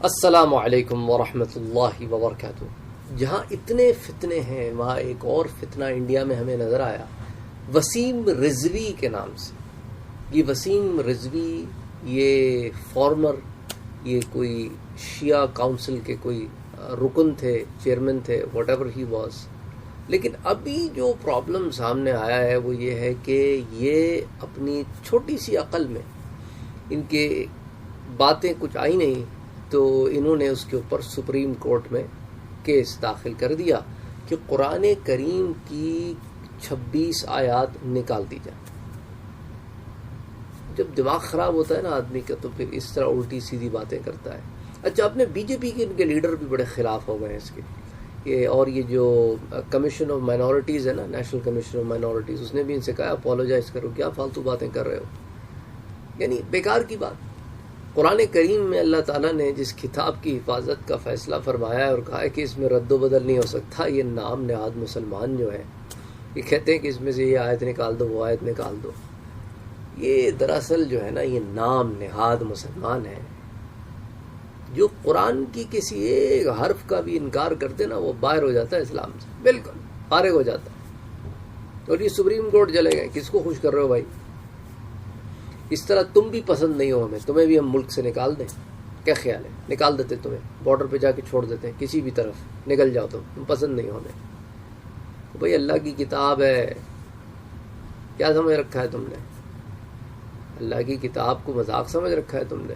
السلام علیکم ورحمۃ اللہ وبرکاتہ۔ جہاں اتنے فتنے ہیں وہاں ایک اور فتنہ انڈیا میں ہمیں نظر آیا وسیم رضوی کے نام سے۔ یہ وسیم رضوی یہ فارمر یہ کوئی شیعہ کاؤنسل کے کوئی رکن تھے، چیئرمین تھے، واٹ ایور ہی واز۔ لیکن ابھی جو پرابلم سامنے آیا ہے وہ یہ ہے کہ یہ اپنی چھوٹی سی عقل میں ان کے باتیں کچھ آئی نہیں تو انہوں نے اس کے اوپر سپریم کورٹ میں کیس داخل کر دیا کہ قرآن کریم کی 26 آیات نکال دی جائیں۔ جب دماغ خراب ہوتا ہے نا آدمی کا تو پھر اس طرح الٹی سیدھی باتیں کرتا ہے۔ اچھا، اپنے بی جے پی کے ان کے لیڈر بھی بڑے خلاف ہو گئے ہیں اس کے، اور یہ جو کمیشن آف مائنورٹیز ہے نا، نیشنل کمیشن آف مائنورٹیز، اس نے بھی ان سے کہا اپولوجائز کرو، کیا فالتو باتیں کر رہے ہو، یعنی بیکار کی بات۔ قرآن کریم میں اللہ تعالیٰ نے جس کتاب کی حفاظت کا فیصلہ فرمایا ہے اور کہا ہے کہ اس میں رد و بدل نہیں ہو سکتا، یہ نام نہاد مسلمان جو ہے یہ کہتے ہیں کہ اس میں سے یہ آیت نکال دو وہ آیت نکال دو، یہ دراصل جو ہے نا یہ نام نہاد مسلمان ہے۔ جو قرآن کی کسی ایک حرف کا بھی انکار کرتے نا وہ باہر ہو جاتا ہے اسلام سے، بالکل فارغ ہو جاتا ہے۔ اور یہ سپریم کورٹ چلے گئے، کس کو خوش کر رہے ہو بھائی؟ اس طرح تم بھی پسند نہیں ہو ہمیں، تمہیں بھی ہم ملک سے نکال دیں، کیا خیال ہے؟ نکال دیتے تمہیں، بارڈر پہ جا کے چھوڑ دیتے ہیں، کسی بھی طرف نکل جاؤ، تم پسند نہیں ہو ہمیں۔ بھائی اللہ کی کتاب ہے، کیا سمجھ رکھا ہے تم نے؟ اللہ کی کتاب کو مذاق سمجھ رکھا ہے تم نے؟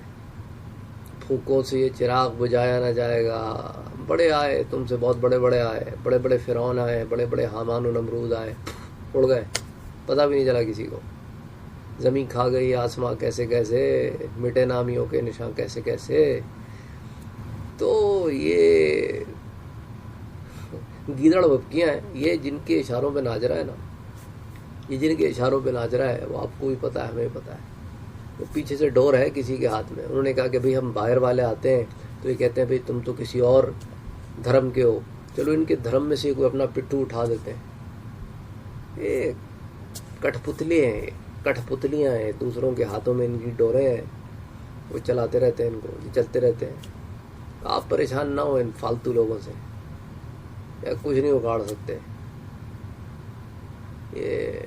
پھونکوں سے یہ چراغ بجھایا نہ جائے گا۔ بڑے آئے تم سے، بہت بڑے بڑے آئے، بڑے بڑے فرعون آئے، بڑے بڑے حامان و نمرود آئے، اڑ گئے، پتہ بھی نہیں چلا کسی کو۔ زمین کھا گئی آسماں کیسے کیسے، مٹے نامیوں کے نشان کیسے کیسے۔ تو یہ گیدڑ بھپکیاں ہیں، یہ جن کے اشاروں پہ ناچ رہا ہے نا، یہ جن کے اشاروں پہ ناچ رہا ہے وہ آپ کو بھی پتہ ہے، ہمیں بھی پتہ ہے۔ وہ پیچھے سے ڈور ہے کسی کے ہاتھ میں، انہوں نے کہا کہ بھئی ہم باہر والے آتے ہیں تو یہ کہتے ہیں بھئی تم تو کسی اور دھرم کے ہو، چلو ان کے دھرم میں سے کوئی اپنا پٹھو اٹھا دیتے ہیں۔ یہ کٹھ پتلے ہیں، کٹھ پتلیاں ہیں، دوسروں کے ہاتھوں میں ان کی ڈوریں ہیں، وہ چلاتے رہتے ہیں، ان کو یہ چلتے رہتے ہیں۔ آپ پریشان نہ ہو ان فالتو لوگوں سے، یا کچھ نہیں اکھاڑ سکتے۔ یہ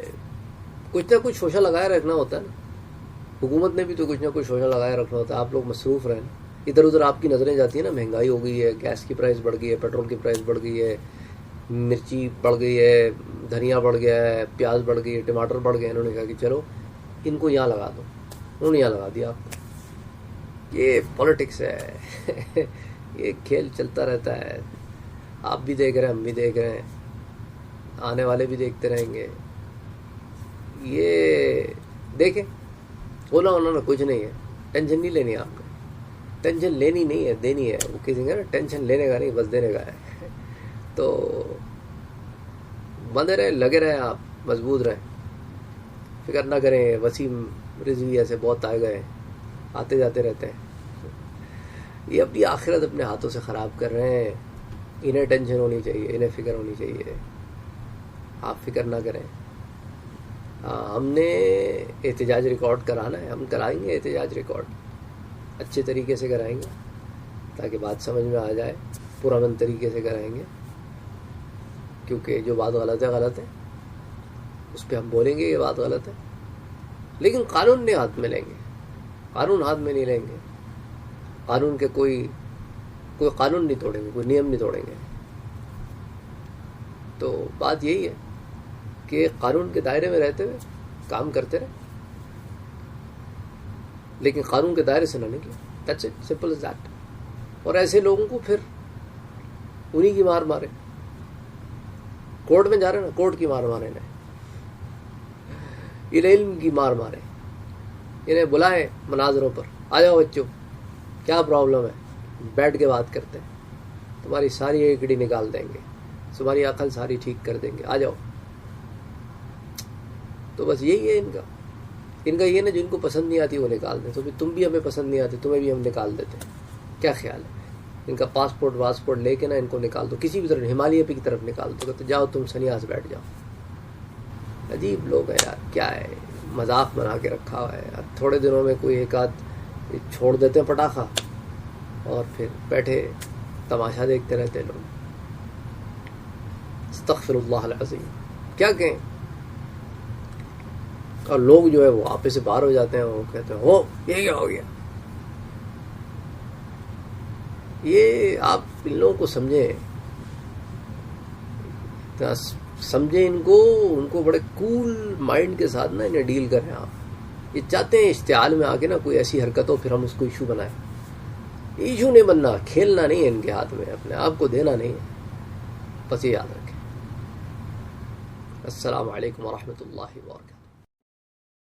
کچھ نہ کچھ شوشہ لگائے رکھنا ہوتا ہے نا، حکومت نے بھی تو کچھ نہ کچھ شوشہ لگائے رکھنا ہوتا ہے۔ آپ لوگ مصروف رہیں، ادھر ادھر آپ کی نظریں جاتی ہیں نا، مہنگائی ہو گئی ہے، گیس کی پرائس بڑھ گئی ہے، پیٹرول کی پرائس بڑھ گئی ہے، مرچی بڑھ گئی ہے، دھنیا بڑھ گیا ہے، پیاز بڑھ گئی ہے، ٹماٹر بڑھ گئے ہیں۔ انہوں نے کہا کہ چلو ان کو یہاں لگا دو، انہوں نے یہاں لگا دیا آپ کو۔ یہ پولیٹکس ہے، یہ کھیل چلتا رہتا ہے، آپ بھی دیکھ رہے ہیں، ہم بھی دیکھ رہے ہیں، آنے والے بھی دیکھتے رہیں گے۔ یہ دیکھیں ہونا ہونا نا کچھ نہیں ہے، ٹینشن نہیں لینی آپ کو، ٹینشن لینی نہیں ہے، دینی ہے۔ وہ کسی نے نا ٹینشن لینے کا نہیں، بس دینے کا ہے۔ تو بندے رہیں، لگے رہیں، آپ مضبوط رہیں، فکر نہ کریں۔ وسیم رضوی ایسے بہت آئے گئے، آتے جاتے رہتے ہیں، یہ اپنی آخرت اپنے ہاتھوں سے خراب کر رہے ہیں۔ انہیں ٹینشن ہونی چاہیے، انہیں فکر ہونی چاہیے، آپ فکر نہ کریں۔ ہم نے احتجاج ریکارڈ کرانا ہے، ہم کرائیں گے احتجاج ریکارڈ، اچھے طریقے سے کرائیں گے تاکہ بات سمجھ میں آ جائے، پرامن طریقے سے کرائیں گے، کیونکہ جو بات غلط ہے غلط ہے، اس پہ ہم بولیں گے یہ بات غلط ہے، لیکن قانون نہیں ہاتھ میں لیں گے، قانون ہاتھ میں نہیں لیں گے، قانون کے کوئی قانون نہیں توڑیں گے، کوئی نیم نہیں توڑیں گے۔ تو بات یہی ہے کہ قانون کے دائرے میں رہتے ہوئے کام کرتے رہے، لیکن قانون کے دائرے سے نہ نکلے، that's it, simple is that. اور ایسے لوگوں کو پھر انہی کی مار مارے، کورٹ میں جا رہے ہیں نا، کورٹ کی مار مارے انہیں، علم کی مار مارے، انہیں بلائیں مناظروں پر، آ جاؤ بچوں، کیا پرابلم ہے، بیٹھ کے بات کرتے ہیں، تمہاری ساری ایکڑی نکال دیں گے، تمہاری عقل ساری ٹھیک کر دیں گے، آ جاؤ۔ تو بس یہی ہے ان کا یہ نا، جن کو پسند نہیں آتی وہ نکال دیں، تو پھر تم بھی ہمیں پسند نہیں آتے، تمہیں بھی ہم نکال دیتے ہیں، کیا خیال ہے؟ ان کا پاسپورٹ لے کے نا ان کو نکال دو، کسی بھی طرح ہمالیہ پہ کی طرف نکال دو، تو جاؤ تم سنیاس بیٹھ جاؤ۔ عجیب لوگ ہیں یار، کیا ہے، مذاق بنا کے رکھا ہوا ہے۔ اب تھوڑے دنوں میں کوئی ایک آدھ چھوڑ دیتے ہیں پٹاخہ، اور پھر بیٹھے تماشا دیکھتے رہتے لوگ. استغفر اللہ العظیم، کیا کہیں. اور لوگ جو ہے وہ آپے سے باہر ہو جاتے ہیں، وہ کہتے ہیں ہو یہ کیا ہو گیا. یہ آپ ان لوگوں کو سمجھیں، سمجھیں ان کو بڑے کول مائنڈ کے ساتھ نا انہیں ڈیل کریں. آپ یہ چاہتے ہیں اشتعال میں آ کے نا کوئی ایسی حرکت ہو پھر ہم اس کو ایشو بنائیں. ایشو نہیں بننا، کھیلنا نہیں ہے ان کے ہاتھ میں، اپنے آپ کو دینا نہیں ہے. بس یہ یاد رکھیں. السلام علیکم ورحمۃ اللہ وبرکاتہ.